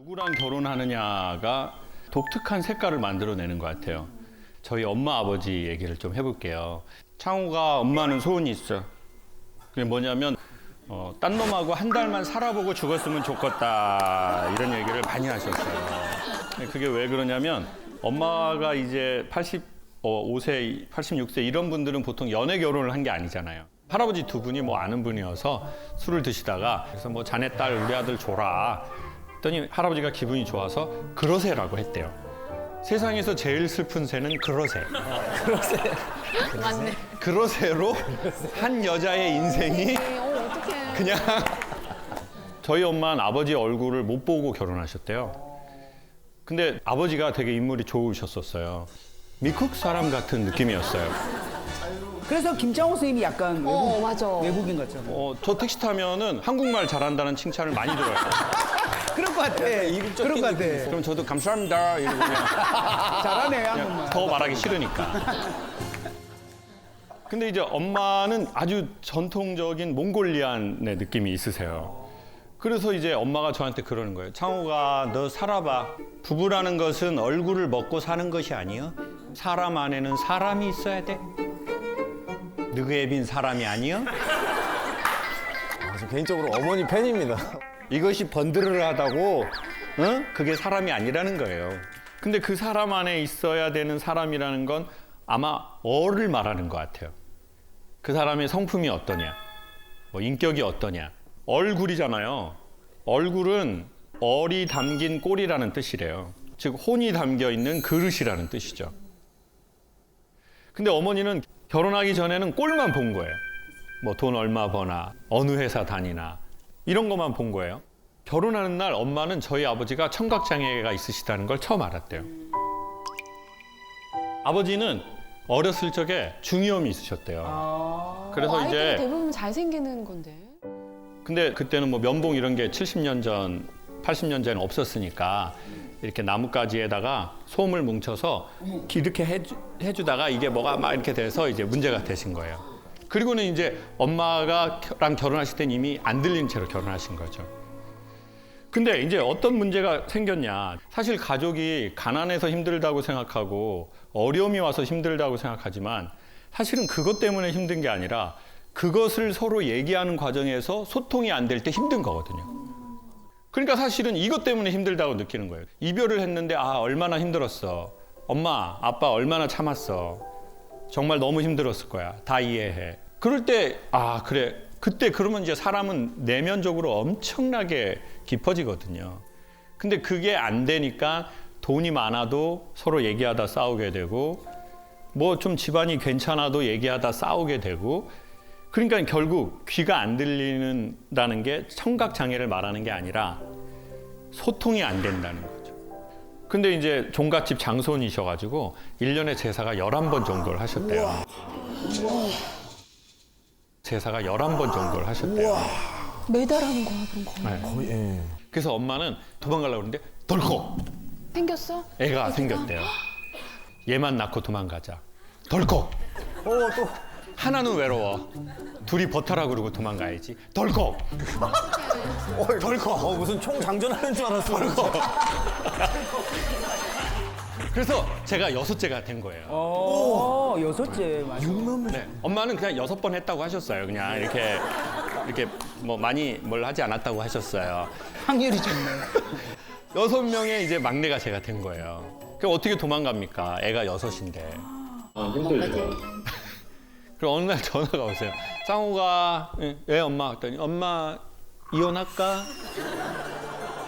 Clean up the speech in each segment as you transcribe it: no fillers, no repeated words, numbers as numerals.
누구랑 결혼하느냐가 독특한 색깔을 만들어내는 것 같아요. 저희 엄마 아버지 얘기를 좀 해볼게요. 창호가 엄마는 소원이 있어. 그게 뭐냐면 딴 놈하고 한 달만 살아보고 죽었으면 좋겠다 이런 얘기를 많이 하셨어요. 그게 왜 그러냐면 엄마가 이제 85세, 86세 이런 분들은 보통 연애 결혼을 한 게 아니잖아요. 할아버지 두 분이 뭐 아는 분이어서 술을 드시다가 그래서 뭐 자네 딸 우리 아들 줘라 했더니 할아버지가 기분이 좋아서 그러세라고 했대요. 세상에서 제일 슬픈 새는 그러세. 그러세. 맞네. 그러세로 한 여자의 인생이 어떡해. 그냥 저희 엄마는 아버지 얼굴을 못 보고 결혼하셨대요. 근데 아버지가 되게 인물이 좋으셨었어요. 미국 사람 같은 느낌이었어요. 그래서 김창호 선생님이 약간 맞아. 외국인 같잖아요. 저 택시 타면은 한국말 잘한다는 칭찬을 많이 들어요. 그럴 것 같아. 그럴 것 같아. 그럼 저도 감사합니다 이러고 그냥 잘하네, 한국말. 더 말하기 싫으니까. 근데 이제 엄마는 아주 전통적인 몽골리안의 느낌이 있으세요. 그래서 이제 엄마가 저한테 그러는 거예요. 창호가 너 살아봐. 부부라는 것은 얼굴을 먹고 사는 것이 아니여. 사람 안에는 사람이 있어야 돼. 누구의 빈 사람이 아니여. 저 개인적으로 어머니 팬입니다. 이것이 번드르르하다고 그게 사람이 아니라는 거예요. 근데 그 사람 안에 있어야 되는 사람이라는 건 아마 어를 말하는 것 같아요. 그 사람의 성품이 어떠냐, 뭐 인격이 어떠냐. 얼굴이잖아요. 얼굴은 얼이 담긴 꼴이라는 뜻이래요. 즉 혼이 담겨 있는 그릇이라는 뜻이죠. 근데 어머니는 결혼하기 전에는 꼴만 본 거예요. 뭐 돈 얼마 버나 어느 회사 다니나 이런 것만 본 거예요. 결혼하는 날 엄마는 저희 아버지가 청각장애가 있으시다는 걸 처음 알았대요. 아버지는 어렸을 적에 중이염이 있으셨대요. 그래서 아이들이 이제 대부분 잘생기는 건데. 근데 그때는 뭐 면봉 이런 게 70년 전, 80년 전에 없었으니까 이렇게 나뭇가지에다가 솜을 뭉쳐서 이렇게 해주다가 이게 뭐가 막 이렇게 돼서 이제 문제가 되신 거예요. 그리고는 이제 엄마가랑 결혼하실 땐 이미 안 들린 채로 결혼하신 거죠. 근데 이제 어떤 문제가 생겼냐. 사실 가족이 가난해서 힘들다고 생각하고 어려움이 와서 힘들다고 생각하지만 사실은 그것 때문에 힘든 게 아니라 그것을 서로 얘기하는 과정에서 소통이 안 될 때 힘든 거거든요. 그러니까 사실은 이것 때문에 힘들다고 느끼는 거예요. 이별을 했는데 얼마나 힘들었어. 엄마, 아빠 얼마나 참았어. 정말 너무 힘들었을 거야. 다 이해해. 그럴 때 그래. 그때 그러면 이제 사람은 내면적으로 엄청나게 깊어지거든요. 근데 그게 안 되니까 돈이 많아도 서로 얘기하다 싸우게 되고 뭐 좀 집안이 괜찮아도 얘기하다 싸우게 되고 그러니까 결국 귀가 안 들리는다는 게 청각장애를 말하는 게 아니라 소통이 안 된다는 거죠. 근데 이제 종갓집 장손이셔가지고 1년에 제사가 11번 정도를 하셨대요. 제사가 11번 정도를 하셨대요. 매달 하는 거야, 그런 거. 네. 거의, 예. 그래서 엄마는 도망가려고 그러는데 덜컥 생겼어? 애가 생겼대요. 얘만 낳고 도망가자. 덜컥 또. 하나는 외로워. 둘이 버텨라 그러고 도망가야지. 덜컥 덜컥 무슨 총 장전하는 줄 알았어. 그래서 제가 6째가 된 거예요. 여섯째. 맞아. 네. 엄마는 그냥 6번 했다고 하셨어요. 그냥 이렇게 뭐 많이 뭘 하지 않았다고 하셨어요. 확률이 좋네. 6명의 이제 막내가 제가 된 거예요. 그럼 어떻게 도망갑니까? 애가 6인데. 힘들죠. 그럼 어느 날 전화가 오세요. 짱호가 왜 엄마? 그랬더니 엄마 이혼할까?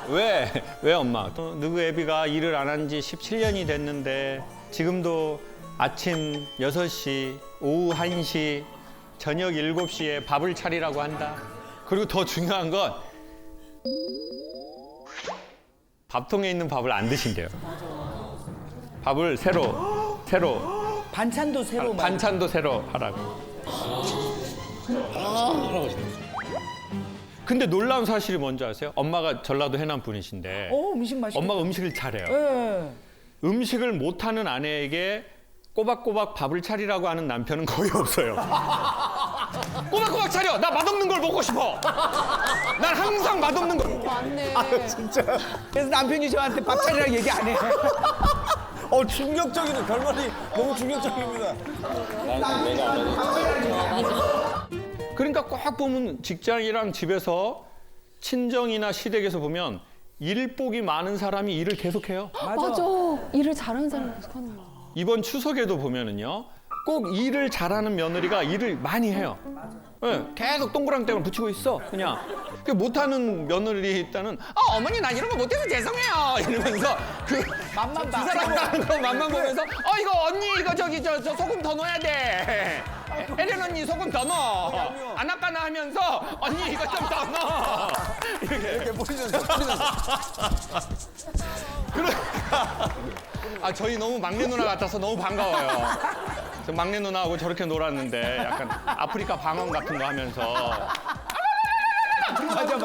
왜 엄마? 누구 애비가 일을 안 한 지 17년이 됐는데 지금도 아침 6시, 오후 1시, 저녁 7시에 밥을 차리라고 한다. 그리고 더 중요한 건 밥통에 있는 밥을 안 드신대요. 밥을 새로 반찬도 새로 반찬도 새로 하라고. 근데 놀라운 사실이 뭔지 아세요? 엄마가 전라도 해남 분이신데 음식 맛있겠다. 엄마가 음식을 잘해요. 예. 음식을 못하는 아내에게 꼬박꼬박 밥을 차리라고 하는 남편은 거의 없어요. 꼬박꼬박 차려. 나 맛없는 걸 먹고 싶어. 난 항상 맛없는 걸. 맞네. 진짜. 그래서 남편이 저한테 밥 차리라고 얘기 안 해. 충격적이네. 결말이 너무 충격적입니다. 그러니까 꼭 보면 직장이랑 집에서 친정이나 시댁에서 보면 일복이 많은 사람이 일을 계속해요. 맞아. 일을 잘하는 사람이 계속 하는 거야. 이번 추석에도 보면은요, 꼭 일을 잘하는 며느리가 일을 많이 해요. 예, 계속 동그랑땡을 붙이고 있어. 그냥 그 못하는 며느리 있다는 어머니 나 이런 거 못해서 죄송해요 이러면서 그 맛만 봐. 두 사람 하는 거 맛만 보면서 이거 언니 이거 저기 저 소금 더 넣어야 돼. 혜련 언니 소금 더 넣어. 아나까나 하면서 언니 이거 좀 더 넣어. 이렇게 뿌리면서. 아 저희 너무 막내 누나 같아서 너무 반가워요. 저 막내 누나하고 저렇게 놀았는데 약간 아프리카 방언 같은 거 하면서 맞아.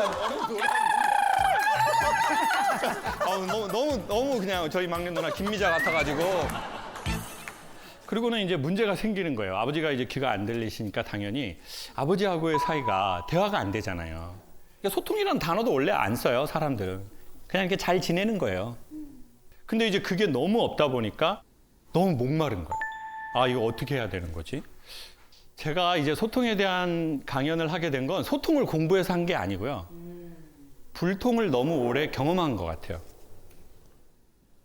너무 그냥 저희 막내 누나 김미자 같아가지고. 그리고는 이제 문제가 생기는 거예요. 아버지가 이제 귀가 안 들리시니까 당연히 아버지하고의 사이가 대화가 안 되잖아요. 그러니까 소통이라는 단어도 원래 안 써요, 사람들은. 그냥 이렇게 잘 지내는 거예요. 근데 이제 그게 너무 없다 보니까 너무 목마른 거예요. 아, 이거 어떻게 해야 되는 거지? 제가 이제 소통에 대한 강연을 하게 된 건 소통을 공부해서 한 게 아니고요. 불통을 너무 오래 경험한 것 같아요.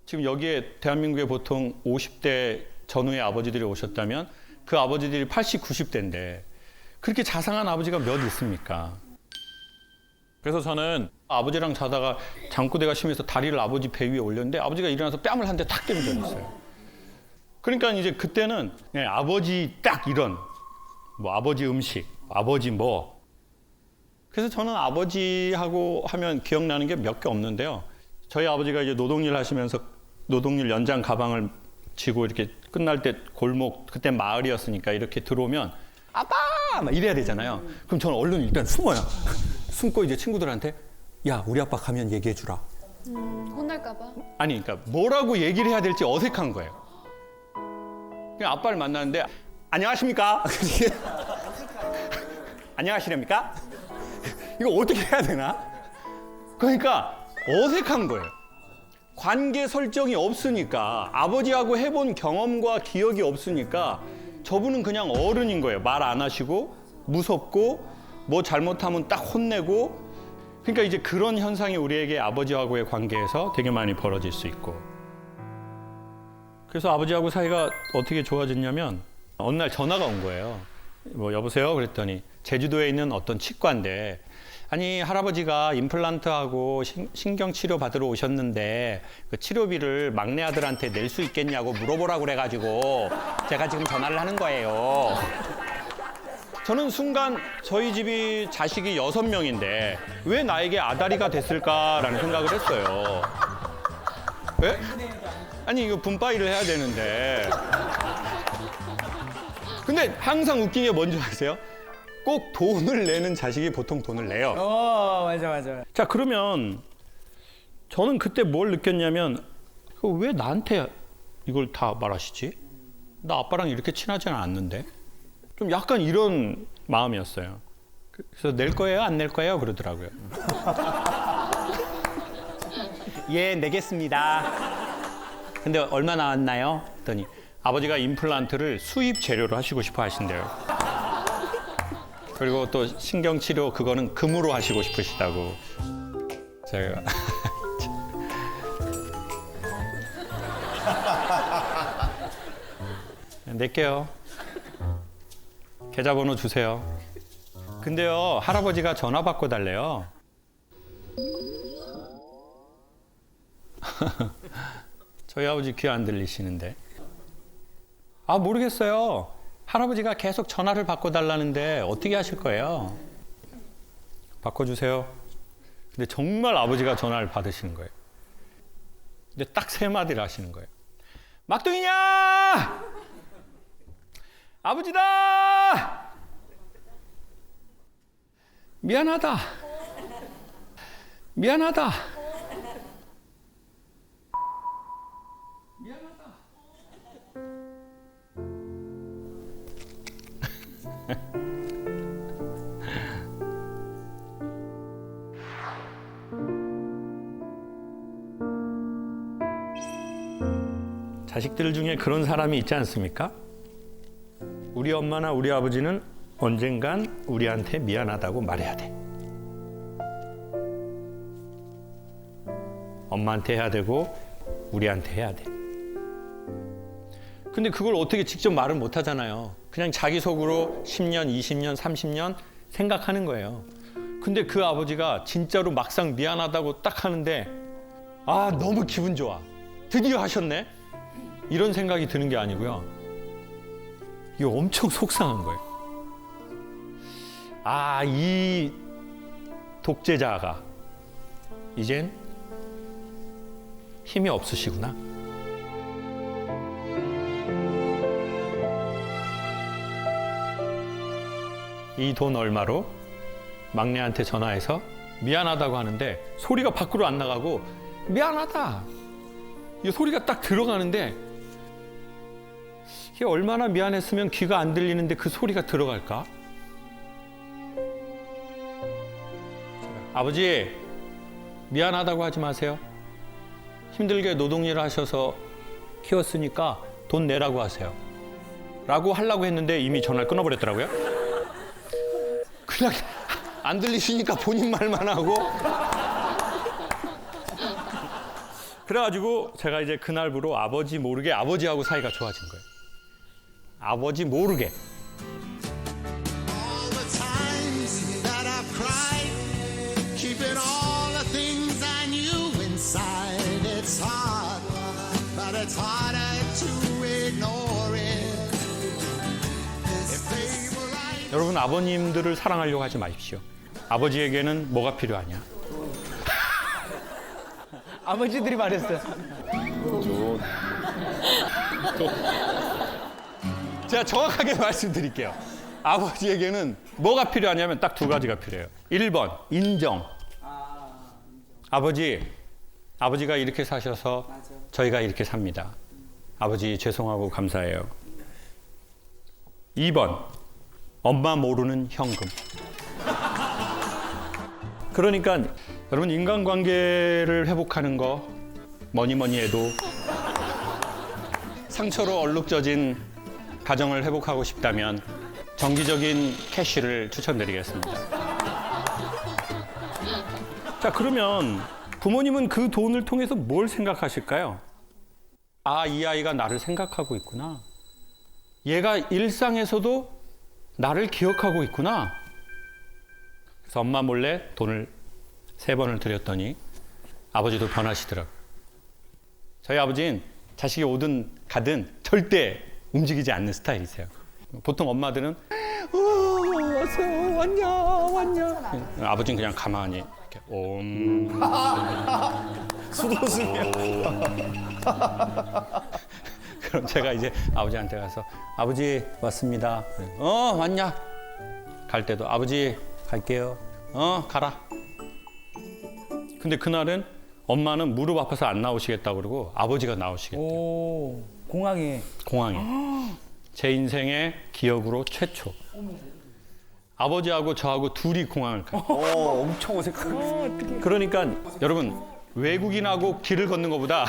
지금 여기에 대한민국에 보통 50대 전후의 아버지들이 오셨다면 그 아버지들이 80, 90대인데 그렇게 자상한 아버지가 몇 있습니까? 그래서 저는 아버지랑 자다가 잠꼬대가 심해서 다리를 아버지 배 위에 올렸는데 아버지가 일어나서 뺨을 한 대 탁 때린 적이 있어요. 그러니까 이제 그때는 그냥 아버지 딱 이런 뭐 아버지 음식, 아버지 뭐. 그래서 저는 아버지하고 하면 기억나는 게 몇 개 없는데요. 저희 아버지가 이제 노동일 하시면서 노동일 연장 가방을 지고 이렇게 끝날 때 골목, 그때 마을이었으니까 이렇게 들어오면 아빠! 막 이래야 되잖아요. 그럼 저는 얼른 일단 숨어요. 숨고 이제 친구들한테 야, 우리 아빠 가면 얘기해 주라. 혼날까봐. 아니, 그러니까 뭐라고 얘기를 해야 될지 어색한 거예요. 그냥 아빠를 만났는데 안녕하십니까? 안녕하시렵니까? 이거 어떻게 해야 되나? 그러니까 어색한 거예요. 관계 설정이 없으니까 아버지하고 해본 경험과 기억이 없으니까 저분은 그냥 어른인 거예요. 말 안 하시고 무섭고 뭐 잘못하면 딱 혼내고. 그러니까 이제 그런 현상이 우리에게 아버지하고의 관계에서 되게 많이 벌어질 수 있고. 그래서 아버지하고 사이가 어떻게 좋아졌냐면 어느 날 전화가 온 거예요. 뭐 여보세요? 그랬더니 제주도에 있는 어떤 치과인데 아니 할아버지가 임플란트하고 신경 치료 받으러 오셨는데 그 치료비를 막내 아들한테 낼 수 있겠냐고 물어보라고 그래가지고 제가 지금 전화를 하는 거예요. 저는 순간 저희 집이 자식이 6명인데 왜 나에게 아다리가 됐을까라는 생각을 했어요. 왜? 아니 이거 분파일을 해야 되는데. 근데 항상 웃긴 게 뭔지 아세요? 꼭 돈을 내는 자식이 보통 돈을 내요. 맞아. 자, 그러면 저는 그때 뭘 느꼈냐면 왜 나한테 이걸 다 말하시지? 나 아빠랑 이렇게 친하지는 않는데? 좀 약간 이런 마음이었어요. 그래서 낼 거예요? 안 낼 거예요? 그러더라고요. 예, 내겠습니다. 근데 얼마 나왔나요? 했더니 아버지가 임플란트를 수입 재료로 하시고 싶어 하신대요. 그리고 또 신경치료 그거는 금으로 하시고 싶으시다고. 제가 낼게요. 계좌번호 주세요. 근데요, 할아버지가 전화 받고 달래요. 저희 아버지 귀 안 들리시는데. 아, 모르겠어요. 할아버지가 계속 전화를 받고 달라는데 어떻게 하실 거예요? 바꿔주세요. 근데 정말 아버지가 전화를 받으시는 거예요. 근데 딱 3마디를 하시는 거예요. 막둥이냐! 아버지다! 미안하다. 미안하다. 미안하다. 자식들 중에 그런 사람이 있지 않습니까? 우리 엄마나 우리 아버지는 언젠간 우리한테 미안하다고 말해야 돼. 엄마한테 해야 되고 우리한테 해야 돼. 근데 그걸 어떻게 직접 말을 못 하잖아요. 그냥 자기 속으로 10년, 20년, 30년 생각하는 거예요. 근데 그 아버지가 진짜로 막상 미안하다고 딱 하는데 아, 너무 기분 좋아. 드디어 하셨네? 이런 생각이 드는 게 아니고요. 이거 엄청 속상한 거예요. 아, 이 독재자가 이젠 힘이 없으시구나. 이 돈 얼마로? 막내한테 전화해서 미안하다고 하는데 소리가 밖으로 안 나가고 미안하다. 이 소리가 딱 들어가는데 이게 얼마나 미안했으면 귀가 안 들리는데 그 소리가 들어갈까? 아버지, 미안하다고 하지 마세요. 힘들게 노동일을 하셔서 키웠으니까 돈 내라고 하세요. 라고 하려고 했는데 이미 전화를 끊어버렸더라고요. 그냥 안 들리시니까 본인 말만 하고. 그래가지고 제가 이제 그날부로 아버지 모르게 아버지하고 사이가 좋아진 거예요. 아버지 모르게. All the times that I've cried, keeping all the things I knew inside. It's hard, but it's harder to ignore it. If they were right. 여러분, 아버님들을 사랑하려고 하지 마십시오. 아버지에게는 뭐가 필요하냐? 아버지들이 말했어요. 제가 정확하게 말씀드릴게요. 아버지에게는 뭐가 필요하냐면 딱 두 가지가 필요해요. 1번, 인정. 아버지가 이렇게 사셔서 저희가 이렇게 삽니다. 아버지 죄송하고 감사해요. 2번, 엄마 모르는 현금. 그러니까 여러분, 인간관계를 회복하는 거 뭐니 해도 상처로 얼룩져진 가정을 회복하고 싶다면 정기적인 캐시를 추천드리겠습니다. 자, 그러면 부모님은 그 돈을 통해서 뭘 생각하실까요? 아, 이 아이가 나를 생각하고 있구나. 얘가 일상에서도 나를 기억하고 있구나. 그래서 엄마 몰래 돈을 3번을 드렸더니 아버지도 변하시더라고요. 저희 아버지는 자식이 오든 가든 절대 움직이지 않는 스타일이세요. 보통 엄마들은 왔어, 왔냐. 아버지는 그냥 가만히 이렇게 수도승이야. 그럼 제가 이제 아버지한테 가서 아버지 왔습니다. 왔냐? 갈 때도 아버지 갈게요. 가라. 근데 그날은 엄마는 무릎 아파서 안 나오시겠다고 그러고 아버지가 나오시겠대요. 오, 공항에. 공항에. 제 인생의 기억으로 최초. 아버지하고 저하고 둘이 공항을 가요. 엄청 어색하네. 그러니까 여러분, 외국인하고 길을 걷는 것보다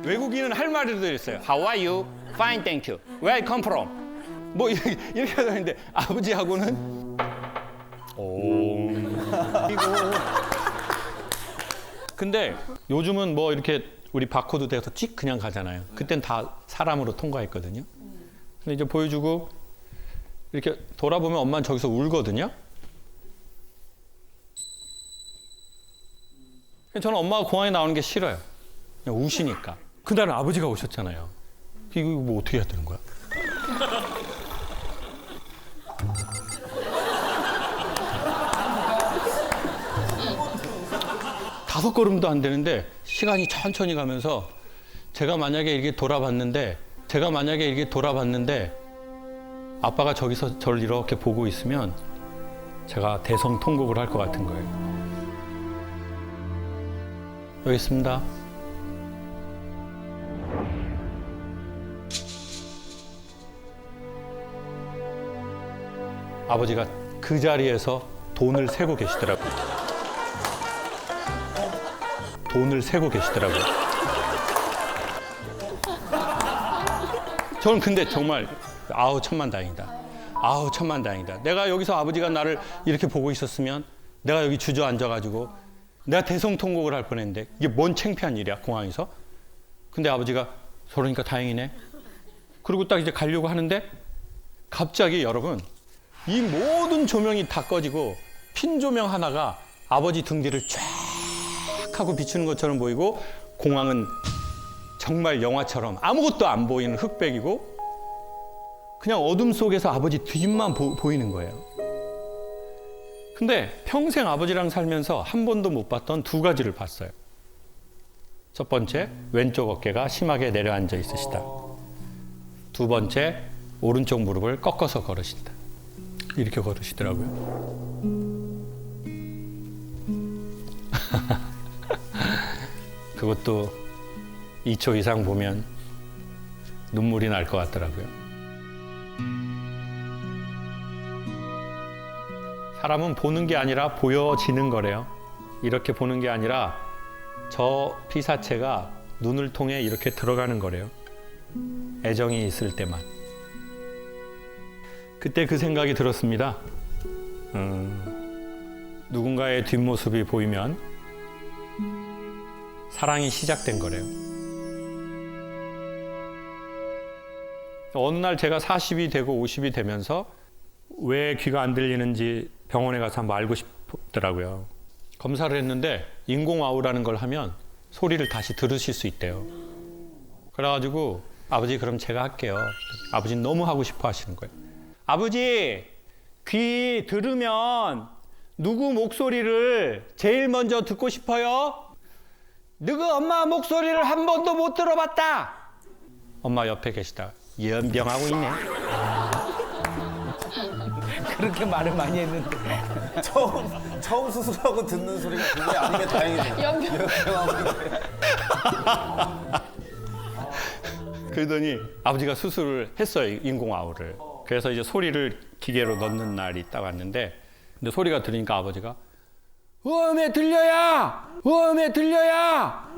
외국인은 할 말이 더 있어요. How are you? Fine, thank you. Where I come from? 뭐 이렇게 하는데 아버지하고는 이거. 근데 요즘은 뭐 이렇게 우리 바코드 돼서 찍 그냥 가잖아요. 그땐 다 사람으로 통과했거든요. 근데 이제 보여주고 이렇게 돌아보면 엄마는 저기서 울거든요. 저는 엄마가 공항에 나오는 게 싫어요. 그냥 우시니까. 그날은 아버지가 오셨잖아요. 이거 뭐 어떻게 해야 되는 거야? 다섯 걸음도 안 되는데 시간이 천천히 가면서 제가 만약에 이렇게 돌아봤는데 아빠가 저기서 저를 이렇게 보고 있으면 제가 대성통곡을 할 것 같은 거예요. 여기 있습니다. 아버지가 그 자리에서 돈을 세고 계시더라고요. 돈을 세고 계시더라고요. 저는 근데 정말 아우 천만다행이다. 아우 천만다행이다. 내가 여기서 아버지가 나를 이렇게 보고 있었으면 내가 여기 주저앉아가지고 내가 대성통곡을 할 뻔했는데 이게 뭔 창피한 일이야 공항에서. 근데 아버지가 저러니까 다행이네. 그리고 딱 이제 가려고 하는데 갑자기 여러분 이 모든 조명이 다 꺼지고 핀 조명 하나가 아버지 등 뒤를 쫙 하고 비추는 것처럼 보이고 공항은 정말 영화처럼 아무것도 안 보이는 흑백이고 그냥 어둠 속에서 아버지 뒷만 보이는 거예요. 근데 평생 아버지랑 살면서 한 번도 못 봤던 두 가지를 봤어요. 첫 번째, 왼쪽 어깨가 심하게 내려앉아 있으시다. 두 번째, 오른쪽 무릎을 꺾어서 걸으신다. 이렇게 걸으시더라고요. 그것도 2초 이상 보면 눈물이 날 것 같더라고요. 사람은 보는 게 아니라 보여지는 거래요. 이렇게 보는 게 아니라 저 피사체가 눈을 통해 이렇게 들어가는 거래요. 애정이 있을 때만. 그때 그 생각이 들었습니다. 누군가의 뒷모습이 보이면 사랑이 시작된 거래요. 어느 날 제가 40이 되고 50이 되면서 왜 귀가 안 들리는지 병원에 가서 한번 알고 싶더라고요. 검사를 했는데 인공와우라는 걸 하면 소리를 다시 들으실 수 있대요. 그래가지고 아버지 그럼 제가 할게요. 아버지는 너무 하고 싶어 하시는 거예요. 아버지 귀 들으면 누구 목소리를 제일 먼저 듣고 싶어요? 누구 엄마 목소리를 한 번도 못 들어봤다. 엄마 옆에 계시다. 연병하고 있네. 그렇게 말을 많이 했는데. 처음 수술하고 듣는 소리가 그게 아닌 게 다행이네요. 그러더니 아버지가 수술을 했어요. 인공아우를. 그래서 이제 소리를 기계로 넣는 날이 딱 왔는데 근데 소리가 들리니까 아버지가 음에 들려야! 음에 들려야!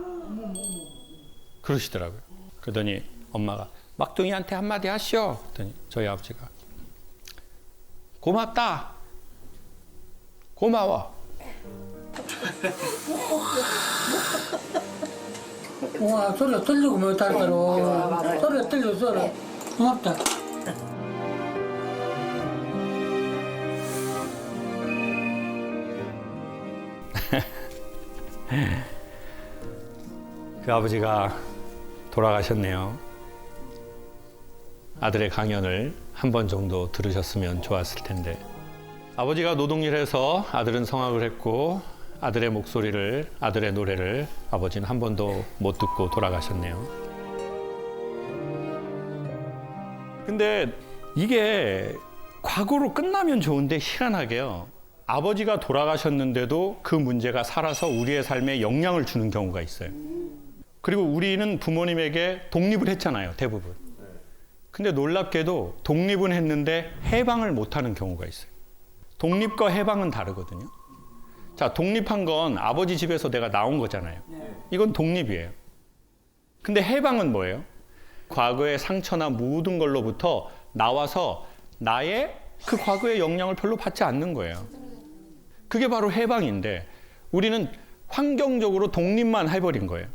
그러시더라고요. 그러더니 엄마가 막둥이한테 한마디 하시오. 그랬더니 저희 아버지가 고맙다. 고마워. 와, 소리가 들리고 못하더라. 소리가 들려서 고맙다. 그 아버지가 돌아가셨네요. 아들의 강연을 한 번 정도 들으셨으면 좋았을 텐데 아버지가 노동일 해서 아들은 성악을 했고 아들의 목소리를 아들의 노래를 아버지는 한 번도 못 듣고 돌아가셨네요. 근데 이게 과거로 끝나면 좋은데 희한하게요. 아버지가 돌아가셨는데도 그 문제가 살아서 우리의 삶에 영향을 주는 경우가 있어요. 그리고 우리는 부모님에게 독립을 했잖아요, 대부분. 근데 놀랍게도 독립은 했는데 해방을 못하는 경우가 있어요. 독립과 해방은 다르거든요. 자, 독립한 건 아버지 집에서 내가 나온 거잖아요. 이건 독립이에요. 근데 해방은 뭐예요? 과거의 상처나 모든 걸로부터 나와서 나의 그 과거의 영향을 별로 받지 않는 거예요. 그게 바로 해방인데 우리는 환경적으로 독립만 해버린 거예요.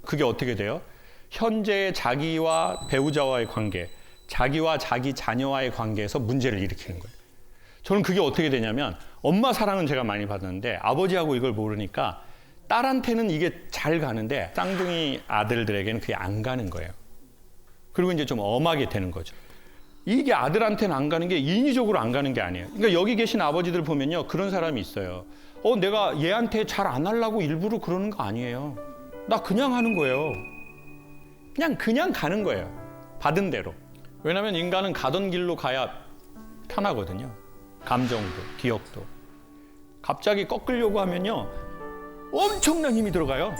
그게 어떻게 돼요? 현재의 자기와 배우자와의 관계, 자기와 자기 자녀와의 관계에서 문제를 일으키는 거예요. 저는 그게 어떻게 되냐면 엄마 사랑은 제가 많이 받았는데 아버지하고 이걸 모르니까 딸한테는 이게 잘 가는데 쌍둥이 아들들에게는 그게 안 가는 거예요. 그리고 이제 좀 엄하게 되는 거죠. 이게 아들한테는 안 가는 게 인위적으로 안 가는 게 아니에요. 그러니까 여기 계신 아버지들 보면요. 그런 사람이 있어요. 내가 얘한테 잘 안 하려고 일부러 그러는 거 아니에요. 나 그냥 하는 거예요. 그냥 가는 거예요. 받은 대로. 왜냐하면 인간은 가던 길로 가야 편하거든요. 감정도, 기억도. 갑자기 꺾으려고 하면요. 엄청난 힘이 들어가요.